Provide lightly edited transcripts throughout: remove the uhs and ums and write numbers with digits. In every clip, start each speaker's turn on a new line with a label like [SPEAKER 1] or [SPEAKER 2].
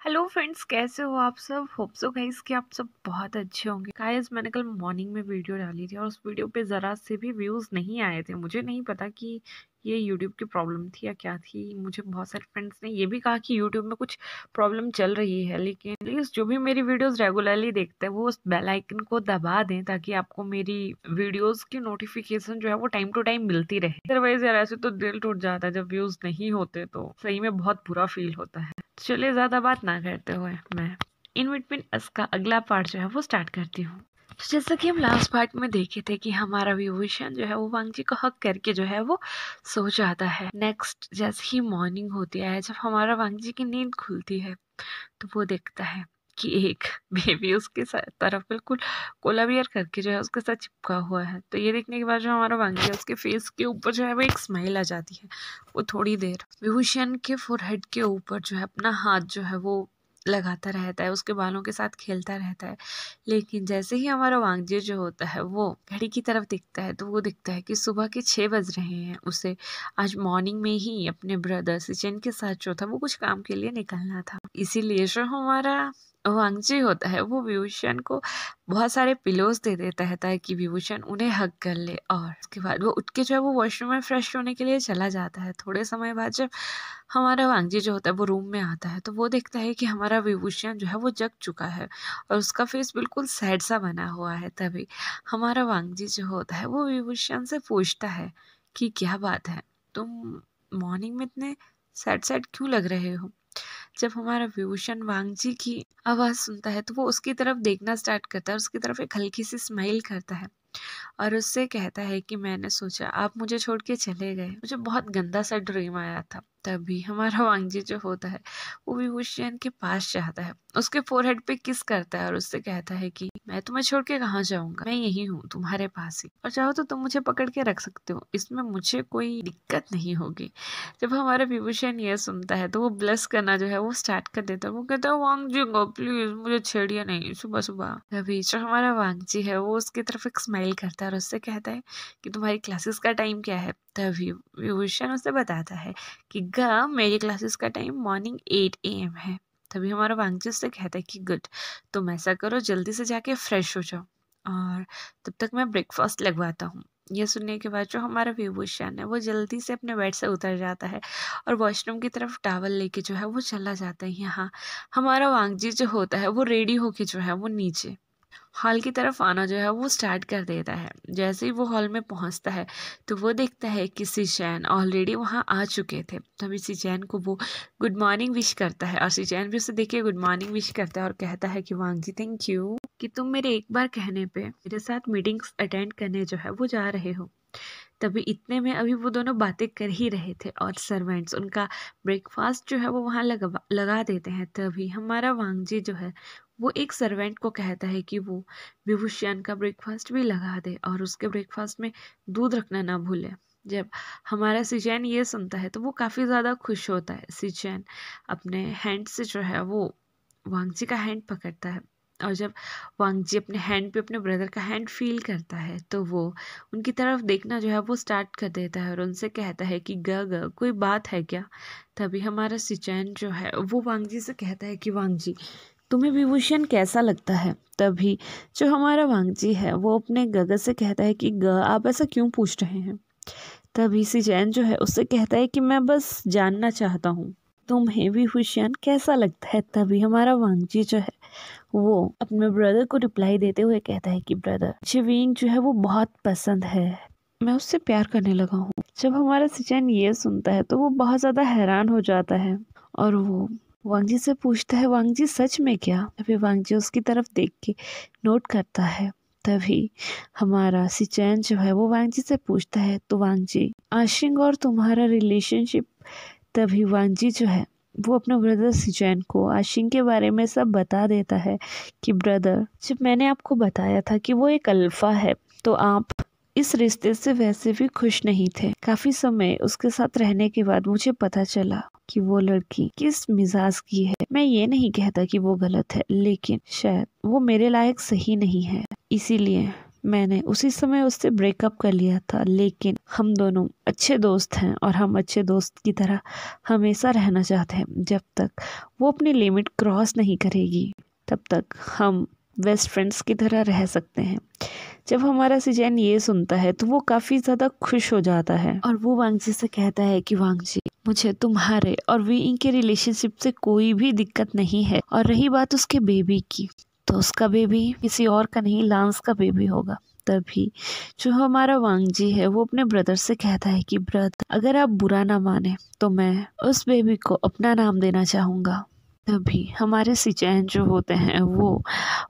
[SPEAKER 1] Hello friends, कैसे हो आप सब। होप सो गाइस कि आप सब बहुत अच्छे होंगे। गाइस मैंने कल मॉर्निंग में वीडियो डाली थी और उस वीडियो पे ज़रा से भी व्यूज़ नहीं आए थे। मुझे नहीं पता कि ये यूट्यूब की प्रॉब्लम थी या क्या थी। मुझे बहुत सारे फ्रेंड्स ने ये भी कहा कि यूट्यूब में कुछ प्रॉब्लम चल रही है, लेकिन प्लीज़ जो भी मेरी वीडियोज़ रेगुलरली देखते हैं वो उस बेल आइकन को दबा दें ताकि आपको मेरी वीडियोज़ की नोटिफिकेशन जो है वो टाइम टू टाइम मिलती रहे। अदरवाइज यार ऐसे तो दिल टूट जाता है जब व्यूज़ नहीं होते, तो सही में बहुत बुरा फील होता है। चलिए ज़्यादा बात ना करते हुए मैं इन बिटवीन अस का अगला पार्ट जो है वो स्टार्ट करती हूँ। तो जैसा कि हम लास्ट पार्ट में देखे थे कि हमारा विभूषण जो है वो वांगजी को हक करके जो है वो सो जाता है। नेक्स्ट जैसे ही मॉर्निंग होती है, जब हमारा वांगजी की नींद खुलती है तो वो देखता है कि एक बेबी उसके तरफ बिल्कुल कोला बियर करके जो है उसके साथ चिपका हुआ है। तो ये देखने के बाद जो हमारा वांगी है उसके फेस के ऊपर जो है वो एक स्माइल आ जाती है। वो थोड़ी देर विभूषण के फोरहेड के ऊपर जो है अपना हाथ जो है वो लगाता रहता है, उसके बालों के साथ खेलता रहता है। लेकिन जैसे ही हमारा वांगजी जो होता है वो घड़ी की तरफ दिखता है तो वो दिखता है कि सुबह के 6 बज रहे हैं। उसे आज मॉर्निंग में ही अपने ब्रदर सिचेन के साथ जो था वो कुछ काम के लिए निकलना था। इसीलिए जो हमारा वांगजी होता है वो विभूषण को बहुत सारे पिलोज दे देता है ताकि विभूषण उन्हें हग कर ले। और उसके बाद वो उठ के जो है वो वॉशरूम में फ्रेश होने के लिए चला जाता है। थोड़े समय बाद जब हमारा वांगजी जो होता है वो रूम में आता है तो वो देखता है कि हमारा विभूषण जो है वो जग चुका है और उसका फेस बिल्कुल सैड सा बना हुआ है। तभी हमारा वांगजी जो होता है वो विभूषण से पूछता है कि क्या बात है, तुम मॉर्निंग में इतने सैड सैड क्यों लग रहे हो। जब हमारा विभूषण वांगजी की आवाज़ सुनता है तो वो उसकी तरफ देखना स्टार्ट करता है, उसकी तरफ एक हल्की सी स्माइल करता है और उससे कहता है कि मैंने सोचा आप मुझे छोड़ के चले गए, मुझे बहुत गंदा सा ड्रीम आया था। तभी हमारा वांगजी जो होता है वो विभूषण के पास जाता है, उसके फोरहेड पे किस करता है और उससे कहता है कि मैं तुम्हें छोड़ के कहाँ जाऊंगा, मैं यही हूँ तुम्हारे पास ही, और चाहो तो तुम मुझे पकड़ के रख सकते हो, इसमें मुझे कोई दिक्कत नहीं होगी। जब हमारा विभूषण ये सुनता है तो वो ब्लश करना जो है वो स्टार्ट कर देता है। वो कहता है वांगजी को प्लीज मुझे छेड़िए नहीं सुबह सुबह। तभी जो हमारा वांगजी है वो उसकी तरफ एक स्माइल करता है और उससे कहता है कि तुम्हारी क्लासेस का टाइम क्या है। तभी विभूषण उसे बताता है कि मेरी क्लासेस का टाइम मॉर्निंग 8 AM है। तभी हमारा वांगजी उससे कहता है कि गुड, तुम ऐसा करो जल्दी से जाके फ्रेश हो जाओ और तब तक मैं ब्रेकफास्ट लगवाता हूँ। ये सुनने के बाद जो हमारा विभूषण है वो जल्दी से अपने बेड से उतर जाता है और वॉशरूम की तरफ टॉवल लेके जो है वो चला जाता है। यहाँ हमारा वांगजी जो होता है वो रेडी होके जो है वो नीचे हॉल की तरफ आना जो है वो स्टार्ट कर देता है। जैसे ही वो हॉल में पहुंचता है तो वो देखता है कि सिचैन ऑलरेडी वहां आ चुके थे। तभी सिचैन को वो गुड मॉर्निंग विश करता है और सिचैन भी उसे देख के गुड मॉर्निंग विश करता है और कहता है कि वांगजी थैंक यू कि तुम मेरे एक बार कहने पे मेरे साथ मीटिंग्स अटेंड करने जो है वो जा रहे हो। तभी इतने में अभी वो दोनों बातें कर ही रहे थे और सर्वेंट्स उनका ब्रेकफास्ट जो है वो वहाँ लगा देते हैं। तभी हमारा वांगजी जो है वो एक सर्वेंट को कहता है कि वो विभूषण का ब्रेकफास्ट भी लगा दे और उसके ब्रेकफास्ट में दूध रखना ना भूले। जब हमारा सिचैन ये सुनता है तो वो काफ़ी ज़्यादा खुश होता है। सिचैन अपने हैंड से जो है वो वांगजी का हैंड पकड़ता है और जब वांगजी अपने हैंड पे अपने ब्रदर का हैंड फील करता है तो वो उनकी तरफ देखना जो है वो स्टार्ट कर देता है और उनसे कहता है कि ग कोई बात है क्या। तभी हमारा सिचैन जो है वो वांगजी से कहता है कि वांगजी तुम्हें विभूषण कैसा लगता है। तभी जो हमारा वांगजी है वो अपने गग से कहता है कि आप ऐसा क्यों पूछ रहे हैं। तभी सिचैन जो है उससे कहता है कि मैं बस जानना चाहता हूँ तुम्हें विभूषण कैसा लगता है। तभी हमारा वांगजी जो है वो अपने ब्रदर को रिप्लाई देते हुए कहता है कि ब्रदर मुझे विंग जो है वो बहुत पसंद है, मैं उससे प्यार करने लगा हूँ। जब हमारा सिचैन ये सुनता है तो वो बहुत ज़्यादा हैरान हो जाता है और वो वांगजी से पूछता है वांगजी सच में क्या। तभी वांगजी उसकी तरफ देख के नोट करता है। तभी हमारा सिचैन जो है वो वांगजी से पूछता है तो वांगजी आशिंग और तुम्हारा रिलेशनशिप। तभी वांगजी जो है वो अपने ब्रदर सिचैन को आशिंग के बारे में सब बता देता है कि ब्रदर जब मैंने आपको बताया था कि वो एक अल्फा है तो आप इस रिश्ते से वैसे भी खुश नहीं थे। काफी समय उसके साथ रहने के बाद मुझे पता चला कि वो लड़की किस मिजाज की है। मैं ये नहीं कहता कि वो गलत है, लेकिन शायद वो मेरे लायक सही नहीं है, इसीलिए मैंने उसी समय उससे ब्रेकअप कर लिया था, लेकिन हम दोनों अच्छे दोस्त हैं और हम अच्छे दोस्त की तरह हमेशा रहना चाहते हैं। जब तक वो अपनी लिमिट क्रॉस नहीं करेगी तब तक हम बेस्ट फ्रेंड्स की तरह रह सकते हैं। जब हमारा सिजन ये सुनता है तो वो काफ़ी ज़्यादा खुश हो जाता है और वो वांगजी से कहता है कि वांगजी, मुझे तुम्हारे और वीइंग के रिलेशनशिप से कोई भी दिक्कत नहीं है। और रही बात उसके बेबी की, तो उसका बेबी किसी और का नहीं, लांस का बेबी होगा। तभी जो हमारा वांगजी है वो अपने ब्रदर से कहता है कि ब्रदर, अगर आप बुरा ना माने तो मैं उस बेबी को अपना नाम देना चाहूँगा। तभी हमारे सिचैन जो होते हैं वो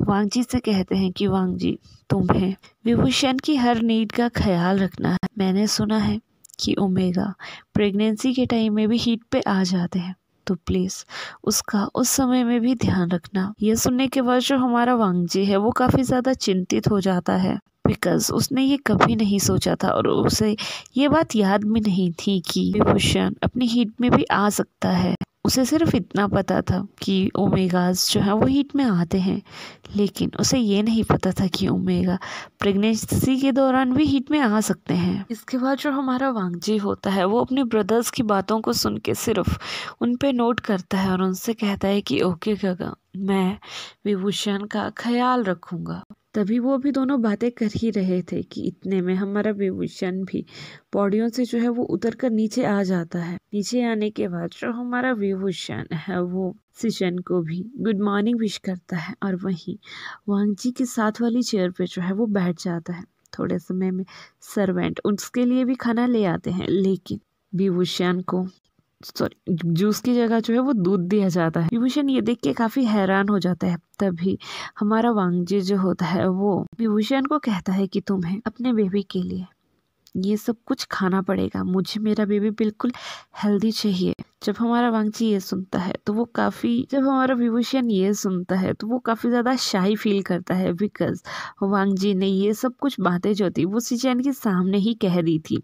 [SPEAKER 1] वांगजी से कहते हैं कि वांगजी, तुम्हें विभूषण की हर नीड का ख्याल रखना है। मैंने सुना है कि ओमेगा प्रेगनेंसी के टाइम में भी हीट पे आ जाते हैं, तो प्लीज़ उसका उस समय में भी ध्यान रखना। ये सुनने के बाद जो हमारा वांगजी है वो काफ़ी ज़्यादा चिंतित हो जाता है, बिकॉज उसने ये कभी नहीं सोचा था और उसे ये बात याद भी नहीं थी कि विभूषण अपनी हीट में भी आ सकता है। उसे सिर्फ इतना पता था कि ओमेगाज जो है वो हीट में आते हैं, लेकिन उसे ये नहीं पता था कि ओमेगा प्रेगनेंसी के दौरान भी हीट में आ सकते हैं। इसके बाद जो हमारा वांगजी होता है वो अपने ब्रदर्स की बातों को सुन के सिर्फ उन पे नोट करता है और उनसे कहता है कि ओके काका, मैं विभूषण का ख्याल रखूंगा। तभी वो भी दोनों बातें कर ही रहे थे कि इतने में हमारा विभूषण भी पौड़ियों से जो है वो उतर कर नीचे आ जाता है। नीचे आने के बाद जो हमारा विभूषण है वो सिचन को भी गुड मॉर्निंग विश करता है और वहीं वांगजी के साथ वाली चेयर पे जो है वो बैठ जाता है। थोड़े समय में सर्वेंट उसके लिए भी खाना ले आते हैं, लेकिन विभूषण को जूस की जगह जो है वो दूध दिया जाता है। विभूषण ये देख के काफी हैरान हो जाता है। तभी हमारा वांगजी जो होता है वो विभूषण को कहता है कि तुम्हें अपने बेबी के लिए ये सब कुछ खाना पड़ेगा, मुझे मेरा बेबी बिल्कुल हेल्दी चाहिए। जब हमारा वांगजी ये सुनता है तो वो जब हमारा विभूषण ये सुनता है तो वो काफ़ी ज़्यादा शाई फील करता है, बिकॉज वांगजी ने ये सब कुछ बातें जो थी वो सिचैन के सामने ही कह दी थी।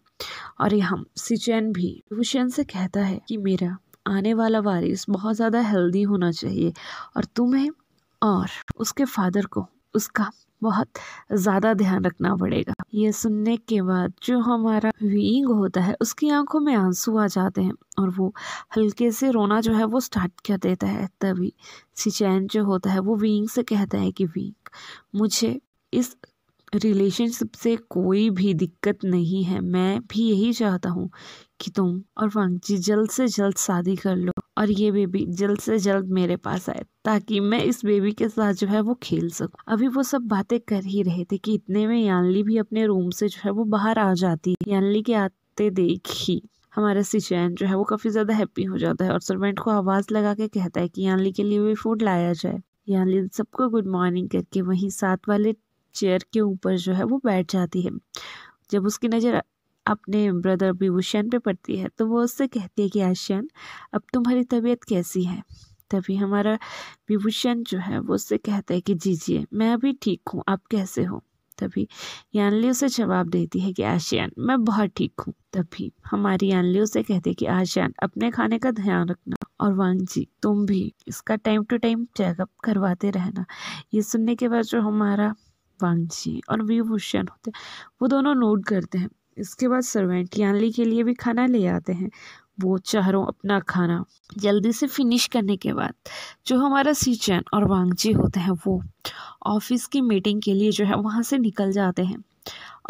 [SPEAKER 1] और यहाँ सिचैन भी विभूषण से कहता है कि मेरा आने वाला वारिस बहुत ज़्यादा हेल्दी होना चाहिए और तुम्हें और उसके फादर को उसका बहुत ज़्यादा ध्यान रखना पड़ेगा। ये सुनने के बाद जो हमारा वीइंग होता है उसकी आंखों में आंसू आ जाते हैं और वो हल्के से रोना जो है वो स्टार्ट कर देता है। तभी सिचैन जो होता है वो वीइंग से कहता है कि वीइंग, मुझे इस रिलेशनशिप से कोई भी दिक्कत नहीं है, मैं भी यही चाहता हूँ कि तुम और वांगजी जल्द से जल्द शादी कर लो और ये बेबी जल्द से जल्द मेरे पास आए ताकि मैं इस बेबी के साथ जो है वो खेल सकूं। अभी वो सब बातें कर ही रहे थे कि इतने में यानली भी अपने रूम से जो है वो बाहर आ जाती है। यानली के आते देख ही हमारा सिचैन जो है वो काफी ज्यादा हैप्पी हो जाता है और सर्वेंट को आवाज लगा के कहता है कि यानली के लिए भी फूड लाया जाए। यानली सबको गुड मॉर्निंग करके वहीं साथ वाले चेयर के ऊपर जो है वो बैठ जाती है। जब उसकी नज़र अपने ब्रदर विभूषण पे पड़ती है तो वो उससे कहती है कि आशियान, अब तुम्हारी तबीयत कैसी है। तभी हमारा विभूषण जो है वो उससे कहता है कि जी मैं अभी ठीक हूँ, आप कैसे हो। तभी यानली उसे जवाब देती है कि आशियान, मैं बहुत ठीक हूँ। तभी हमारी यानली उसे कहती है कि आशियान, अपने खाने का ध्यान रखना और वांगजी तुम भी इसका टाइम टू टाइम चेकअप करवाते रहना। ये सुनने के बाद जो हमारा वांगजी और विभूषण होते वो दोनों नोट करते हैं। इसके बाद सर्वेंट यानली के लिए भी खाना ले आते हैं। वो चारों अपना खाना जल्दी से फिनिश करने के बाद जो हमारा सिचैन और वांगजी होते हैं वो ऑफिस की मीटिंग के लिए जो है वहाँ से निकल जाते हैं।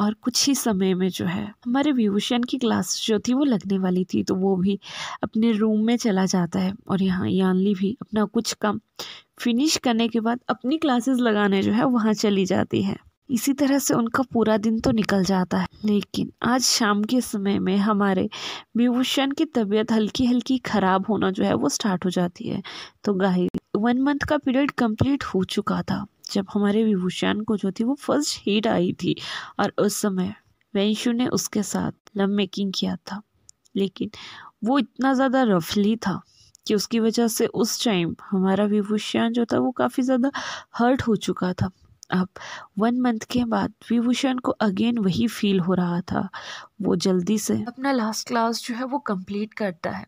[SPEAKER 1] और कुछ ही समय में जो है हमारे विभूषण की क्लास जो थी वो लगने वाली थी, तो वो भी अपने रूम में चला जाता है और यहाँ यानली भी अपना कुछ काम फिनिश करने के बाद अपनी क्लासेस लगाने जो है वहाँ चली जाती है। इसी तरह से उनका पूरा दिन तो निकल जाता है, लेकिन आज शाम के समय में हमारे विभूषण की तबीयत हल्की हल्की खराब होना जो है वो स्टार्ट हो जाती है। तो गाइस 1 मंथ का पीरियड कंप्लीट हो चुका था जब हमारे विभूषण को जो थी वो फर्स्ट हीट आई थी और उस समय वेंशु ने उसके साथ लव मेकिंग किया था, लेकिन वो इतना ज़्यादा रफली था कि उसकी वजह से उस टाइम हमारा विभूषण जो था वो काफ़ी ज़्यादा हर्ट हो चुका था। अब 1 मंथ के बाद विभूषण को अगेन वही फील हो रहा था। वो जल्दी से अपना लास्ट क्लास जो है वो कंप्लीट करता है।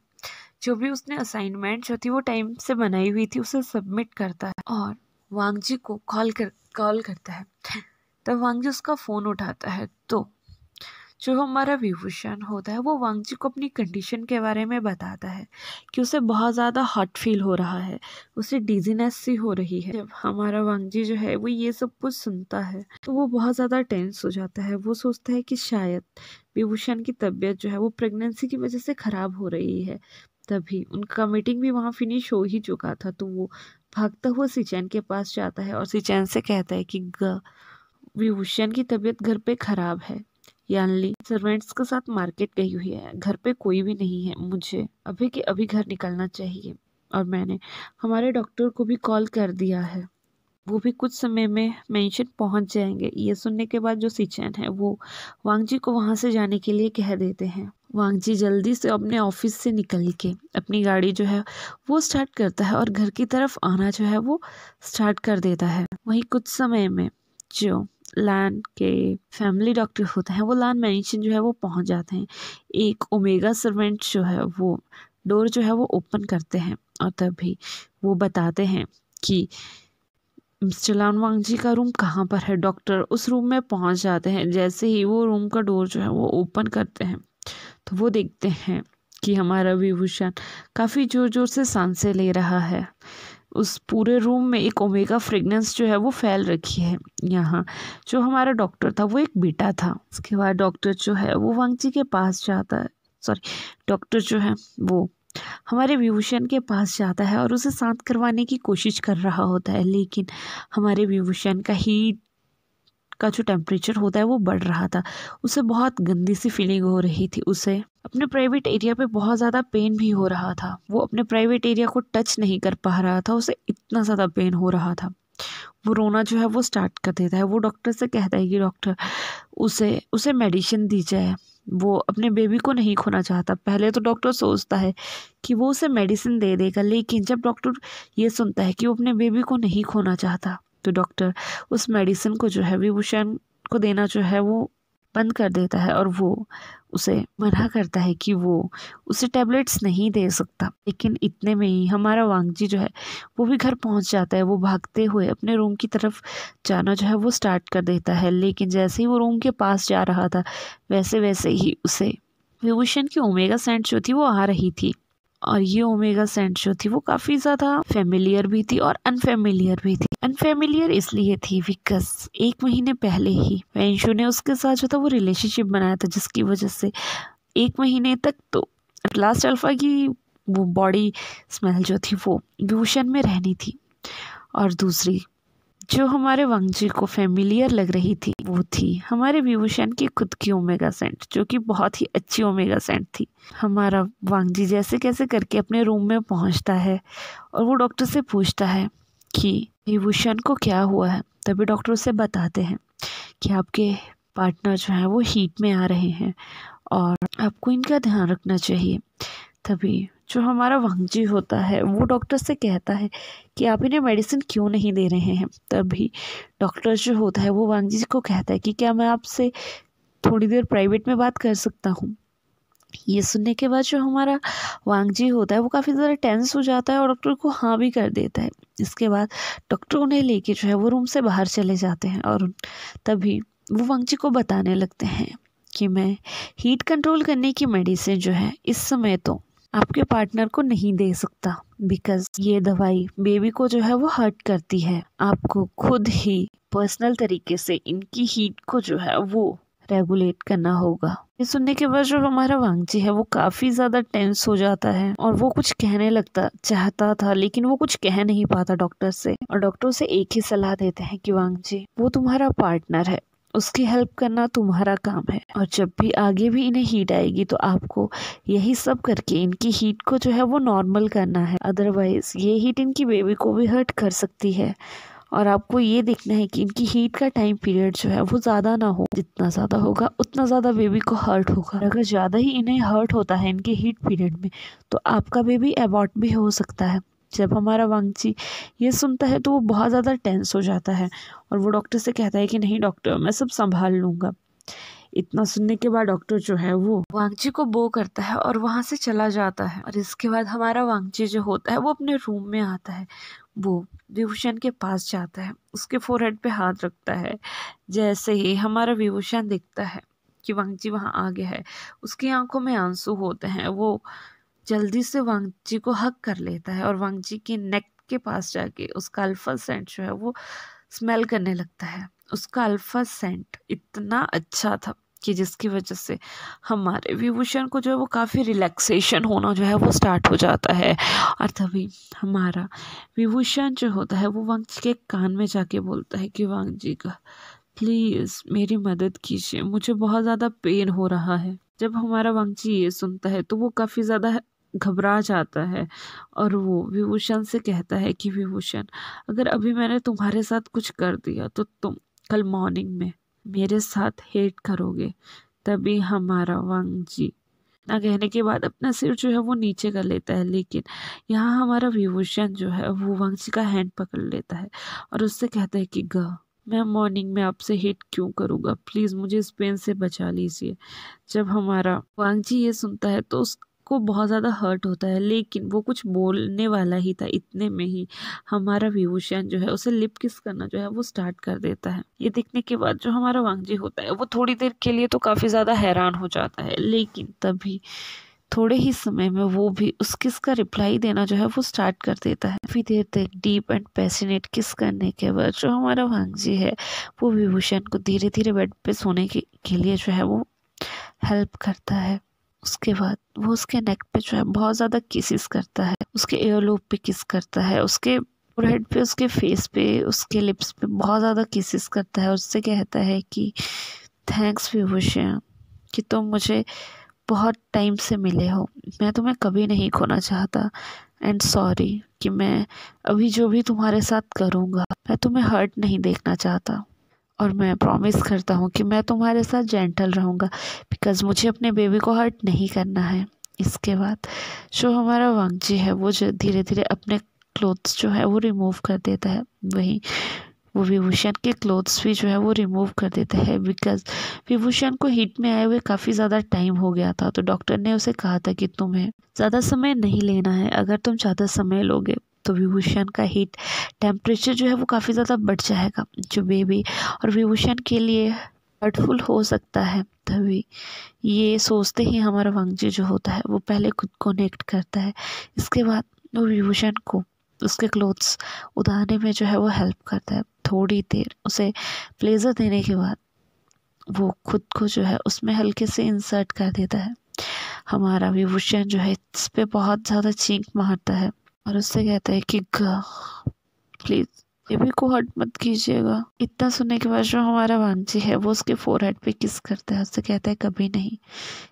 [SPEAKER 1] जो भी उसने असाइनमेंट जो थी वो टाइम से बनाई हुई थी उसे सबमिट करता है और वांगजी को कॉल करता है। तब वांगजी उसका फ़ोन उठाता है तो जो हमारा विभूषण होता है वो वांगजी को अपनी कंडीशन के बारे में बताता है कि उसे बहुत ज़्यादा हॉट फील हो रहा है, उसे डिजीनेस सी हो रही है। जब हमारा वांगजी जो है वो ये सब कुछ सुनता है तो वो बहुत ज़्यादा टेंस हो जाता है। वो सोचता है कि शायद विभूषण की तबीयत जो है वो प्रेगनेंसी की वजह से ख़राब हो रही है। तभी उनका मीटिंग भी वहाँ फिनिश हो ही चुका था तो वो भागता हुआ सिचैन के पास जाता है और सिचैन से कहता है कि विभूषण की तबीयत घर पे ख़राब है। यानली सर्वेंट्स के साथ मार्केट गई हुई है, घर पे कोई भी नहीं है, मुझे अभी के अभी घर निकलना चाहिए। और मैंने हमारे डॉक्टर को भी कॉल कर दिया है, वो भी कुछ समय में मेंशन पहुंच जाएंगे। ये सुनने के बाद जो सिचैन है वो वांगजी को वहां से जाने के लिए कह देते हैं। वांगजी जल्दी से अपने ऑफिस से निकल के अपनी गाड़ी जो है वो स्टार्ट करता है और घर की तरफ आना जो है वो स्टार्ट कर देता है। वहीं कुछ समय में जो लान के फैमिली डॉक्टर होते हैं वो लान मैंशन जो है वो पहुंच जाते हैं। एक ओमेगा सर्वेंट जो है वो डोर जो है वो ओपन करते हैं और तभी वो बताते हैं कि मिस्टर लान वांगजी का रूम कहाँ पर है। डॉक्टर उस रूम में पहुंच जाते हैं। जैसे ही वो रूम का डोर जो है वो ओपन करते हैं तो वो देखते हैं कि हमारा विभूषण काफ़ी ज़ोर ज़ोर से सांसें ले रहा है। उस पूरे रूम में एक ओमेगा फ्रेगनेंस जो है वो फैल रखी है। यहाँ जो हमारा डॉक्टर था वो एक बेटा था। उसके बाद डॉक्टर जो है वो वांगजी के पास जाता है, डॉक्टर जो है वो हमारे विभूषण के पास जाता है और उसे शांत करवाने की कोशिश कर रहा होता है, लेकिन हमारे विभूषण का हीट का जो टेम्परेचर होता है वो बढ़ रहा था। उसे बहुत गंदी सी फीलिंग हो रही थी। उसे अपने प्राइवेट एरिया पे बहुत ज़्यादा पेन भी हो रहा था। वो अपने प्राइवेट एरिया को टच नहीं कर पा रहा था, उसे इतना ज़्यादा पेन हो रहा था। वो रोना जो है वो स्टार्ट कर देता है। वो डॉक्टर से कहता है कि डॉक्टर उसे मेडिसिन दी जाए, वो अपने बेबी को नहीं खोना चाहता। पहले तो डॉक्टर सोचता है कि वो उसे मेडिसिन दे देगा, लेकिन जब डॉक्टर ये सुनता है कि वो अपने बेबी को नहीं खोना चाहता तो डॉक्टर उस मेडिसिन को जो है विभूषण को देना जो है वो बंद कर देता है और वो उसे मना करता है कि वो उसे टैबलेट्स नहीं दे सकता। लेकिन इतने में ही हमारा वांगजी जो है वो भी घर पहुंच जाता है। वो भागते हुए अपने रूम की तरफ जाना जो है वो स्टार्ट कर देता है, लेकिन जैसे ही वो रूम के पास जा रहा था वैसे वैसे ही उसे विभूषण की ओमेगा सेंट जो थी वो आ रही थी। और ये ओमेगा सेंट जो थी वो काफ़ी ज़्यादा फेमिलियर भी थी और अनफेमिलियर भी थी। अनफेमिलियर इसलिए थी बिकॉज 1 महीने पहले ही वेंशु ने उसके साथ जो था वो रिलेशनशिप बनाया था, जिसकी वजह से 1 महीने तक तो लास्ट अल्फा की वो बॉडी स्मेल जो थी वो विभूषण में रहनी थी। और दूसरी जो हमारे वांगजी को फेमिलियर लग रही थी वो थी हमारे विभूषण की खुद की ओमेगा सेंट, जो कि बहुत ही अच्छी ओमेगा सेंट थी। हमारा वांगजी जैसे कैसे करके अपने रूम में पहुंचता है और वो डॉक्टर से पूछता है कि विभूषण को क्या हुआ है। तभी डॉक्टर उसे बताते हैं कि आपके पार्टनर जो है वो हीट में आ रहे हैं और आपको इनका ध्यान रखना चाहिए। तभी जो हमारा वांगजी होता है वो डॉक्टर से कहता है कि आप इन्हें मेडिसिन क्यों नहीं दे रहे हैं। तभी डॉक्टर जो होता है वो वांगजी को कहता है कि क्या मैं आपसे थोड़ी देर प्राइवेट में बात कर सकता हूँ। ये सुनने के बाद जो हमारा वांगजी होता है वो काफ़ी ज़्यादा टेंस हो जाता है और डॉक्टर को हाँ भी कर देता है। इसके बाद डॉक्टर उन्हें लेके जो है वो रूम से बाहर चले जाते हैं और तभी वो वांगजी को बताने लगते हैं कि मैं हीट कंट्रोल करने की मेडिसिन जो है इस समय तो आपके पार्टनर को नहीं दे सकता, बिकॉज ये दवाई बेबी को जो है वो हर्ट करती है। आपको खुद ही पर्सनल तरीके से इनकी हीट को जो है वो रेगुलेट करना होगा। ये सुनने के बाद जो हमारा वांगजी है वो काफ़ी ज़्यादा टेंस हो जाता है और वो कुछ कहने लगता चाहता था, लेकिन वो कुछ कह नहीं पाता डॉक्टर से। और डॉक्टर से एक ही सलाह देते हैं कि वांगजी वो तुम्हारा पार्टनर है, उसकी हेल्प करना तुम्हारा काम है और जब भी आगे भी इन्हें हीट आएगी तो आपको यही सब करके इनकी हीट को जो है वो नॉर्मल करना है। अदरवाइज ये हीट इनकी बेबी को भी हर्ट कर सकती है और आपको ये देखना है कि इनकी हीट का टाइम पीरियड जो है वो ज़्यादा ना हो। जितना ज़्यादा होगा उतना ज़्यादा बेबी को हर्ट होगा। अगर ज़्यादा ही इन्हें हर्ट होता है इनके हीट पीरियड में तो आपका बेबी अबॉर्ट भी हो सकता है। जब हमारा वांगजी ये सुनता है तो वो बहुत ज़्यादा टेंस हो जाता है और वो डॉक्टर से कहता है कि नहीं डॉक्टर, मैं सब संभाल लूँगा। इतना सुनने के बाद डॉक्टर जो है वो वांगजी को बो करता है और वहाँ से चला जाता है। और इसके बाद हमारा वांगजी जो होता है वो अपने रूम में आता है। वो विभूषण के पास जाता है, उसके फोरहेड पे हाथ रखता है। जैसे ही हमारा विभूषण दिखता है कि वांगजी वहाँ आ गया है, उसकी आंखों में आंसू होते हैं। वो जल्दी से वांगजी को हग कर लेता है और वांगजी के नेक के पास जाके उसका अल्फा सेंट जो है वो स्मेल करने लगता है। उसका अल्फा सेंट इतना अच्छा था कि जिसकी वजह से हमारे विभूषण को जो है वो काफ़ी रिलैक्सेशन होना जो है वो स्टार्ट हो जाता है। और तभी हमारा विभूषण जो होता है वो वांगजी के कान में जाके बोलता है कि वांगजी का प्लीज़ मेरी मदद कीजिए, मुझे बहुत ज़्यादा पेन हो रहा है। जब हमारा वांगजी ये सुनता है तो वो काफ़ी ज़्यादा घबरा जाता है और वो विभूषण से कहता है कि विभूषण, अगर अभी मैंने तुम्हारे साथ कुछ कर दिया तो तुम कल मॉर्निंग में मेरे साथ हेट करोगे। तभी हमारा वांगजी ना कहने के बाद अपना सिर जो है वो नीचे कर लेता है, लेकिन यहाँ हमारा विभूषण जो है वो वांगजी का हैंड पकड़ लेता है और उससे कहता है कि मैं मॉर्निंग में आपसे हिट क्यों करूँगा, प्लीज़ मुझे इस पेन से बचा लीजिए। जब हमारा वांगजी ये सुनता है तो उसको बहुत ज़्यादा हर्ट होता है, लेकिन वो कुछ बोलने वाला ही था। इतने में ही हमारा विभूषण जो है उसे लिप किस करना जो है वो स्टार्ट कर देता है। ये देखने के बाद जो हमारा वांगजी होता है वो थोड़ी देर के लिए तो काफ़ी ज़्यादा हैरान हो जाता है, लेकिन तभी थोड़े ही समय में वो भी उस किस का रिप्लाई देना जो है वो स्टार्ट कर देता है। काफ़ी देर तक डीप एंड पैशनेट किस करने के बाद जो हमारा वांगजी है वो विभूषण को धीरे धीरे बेड पे सोने के लिए जो है वो हेल्प करता है। उसके बाद वो उसके नेक पे जो है बहुत ज़्यादा किसेस करता है, उसके एयरलोब पे किस करता है, उसके फोरहेड पे, उसके फेस पे, उसके लिप्स पे बहुत ज़्यादा किसेस करता है और उससे कहता है कि थैंक्स विभूषण कि तुम मुझे बहुत टाइम से मिले हो, मैं तुम्हें कभी नहीं खोना चाहता। एंड सॉरी कि मैं अभी जो भी तुम्हारे साथ करूँगा मैं तुम्हें हर्ट नहीं देखना चाहता और मैं प्रॉमिस करता हूँ कि मैं तुम्हारे साथ जेंटल रहूँगा बिकॉज़ मुझे अपने बेबी को हर्ट नहीं करना है। इसके बाद जो हमारा वांगजी है वो जो धीरे धीरे अपने क्लोथ्स जो है वो रिमूव कर देता है, वहीं वो विभूषण के क्लोथ्स भी जो है वो रिमूव कर देता है बिकॉज़ विभूषण को हीट में आए हुए काफ़ी ज़्यादा टाइम हो गया था। तो डॉक्टर ने उसे कहा था कि तुम्हें ज़्यादा समय नहीं लेना है, अगर तुम ज़्यादा समय लोगे तो विभूषण का हीट टेम्परेचर जो है वो काफ़ी ज़्यादा बढ़ जाएगा, जो बेबी और विभूषण के लिए हर्टफुल हो सकता है। तभी ये सोचते ही हमारा वांगजी जो होता है वो पहले खुद को कनेक्ट करता है। इसके बाद वो विभूषण को उसके क्लोथ्स उतारने में जो है वो हेल्प करता है। थोड़ी देर उसे प्लेजर देने के बाद वो खुद को जो है उसमें हल्के से इंसर्ट कर देता है। हमारा विभूषण जो है इस पे बहुत ज़्यादा चीख मारता है और उससे कहता है कि प्लीज़ बेबी को हर्ट मत कीजिएगा। इतना सुनने के बाद जो हमारा वांगजी है वो उसके फोरहेड पे किस करता है, उससे कहता है कभी नहीं।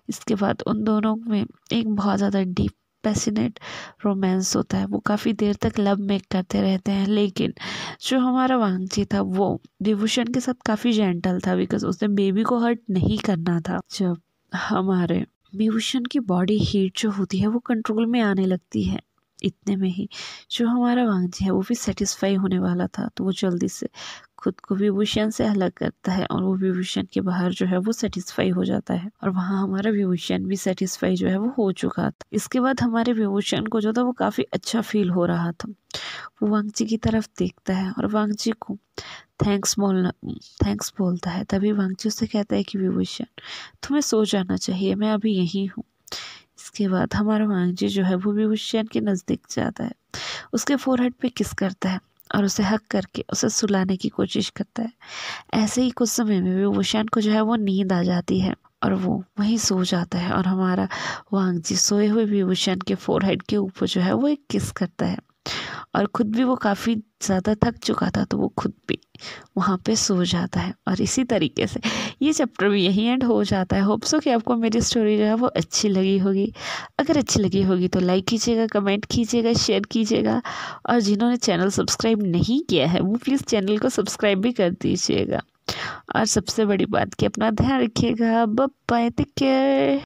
[SPEAKER 1] इसके बाद उन दोनों में एक बहुत ज़्यादा डीप पैशनेट रोमांस होता है। वो काफ़ी देर तक लव मेक करते रहते हैं, लेकिन जो हमारा वांगजी था वो विभूषण के साथ काफ़ी जेंटल था बिकॉज उसने बेबी को हर्ट नहीं करना था। जब हमारे विभूषण की बॉडी हीट जो होती है वो कंट्रोल में आने लगती है, इतने में ही जो हमारा वांगजी है वो भी सेटिस्फाई होने वाला था। तो वो जल्दी से खुद को विभूषण से अलग करता है और वो विभूषण के बाहर जो है वो सेटिस्फाई हो जाता है और वहाँ हमारा विभूषण भी सेटिस्फाई जो है वो हो चुका था। इसके बाद हमारे विभूषण को जो था वो काफ़ी अच्छा फील हो रहा था। वो वांगजी की तरफ देखता है और वांगजी को थैंक्स बोलता है। तभी वांगजी उससे कहता है कि विभूषण तुम्हें सो जाना चाहिए, मैं अभी यहीं हूँ। इसके बाद हमारा वांगजी जो है वो विभूषण के नज़दीक जाता है, उसके फोरहेड पे किस करता है और उसे हक करके उसे सुलाने की कोशिश करता है। ऐसे ही कुछ समय में विभूषण को जो है वो नींद आ जाती है और वो वहीं सो जाता है और हमारा वांगजी सोए हुए विभूषण के फोरहेड के ऊपर जो है वो एक किस करता है और खुद भी वो काफ़ी ज़्यादा थक चुका था तो वो खुद भी वहाँ पे सो जाता है। और इसी तरीके से ये चैप्टर भी यहीं एंड हो जाता है। होप सो कि आपको मेरी स्टोरी जो है वो अच्छी लगी होगी। अगर अच्छी लगी होगी तो लाइक कीजिएगा, कमेंट कीजिएगा, शेयर कीजिएगा और जिन्होंने चैनल सब्सक्राइब नहीं किया है वो प्लीज़ चैनल को सब्सक्राइब भी कर दीजिएगा। और सबसे बड़ी बात कि अपना ध्यान रखिएगा। Bye bye, take care.